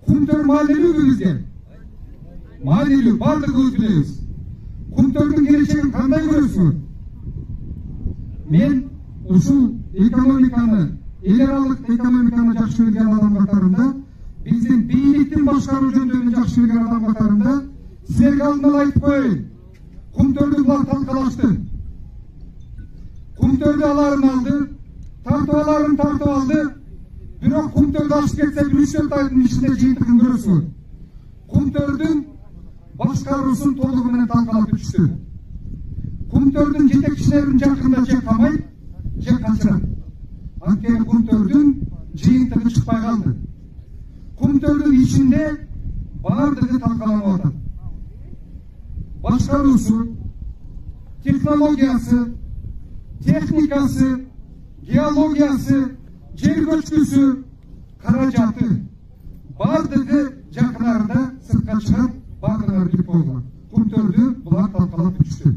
Kumtör mahallevi bizge. Mahallevi bardığımız biliriz. Kumtör'ün geleceğini kanday görüyorsunuz. Men uşul ekonomikаны, el-aralыk ekonomikаны жақсы bilgen adam қатарында, биздин бийликтин башкаруу жөнүндө жақсы bilgen адам қатарында, силерге алдын ала айтып коеюн. Kumtörдү булар талкалашты. Kumtörдү аларын алды, тартып алды. Бирок Kumtörдү ашып кетсе 3-4 айдын ичинде жыйынтыгын көрөсүңөр. Kumtörдүн башкаруусун толугу менен талкалап бүтүштү. Kumtörдүн жетекчилерин жакында же камайт, же качырат. Анткени Kumtörдүн жыйынтыгы чыкпай калды. Kumtörдүн ичинде баардыгы талкаланып атат. Башкаруусу, технологиясы, техникасы, геологиясы, жер көчкүсү, каражаты баардыгы жакын арада сыртка чыгып, баардыгы бүтүп койгон. Kumtörдү булар талкалап бүтүштү.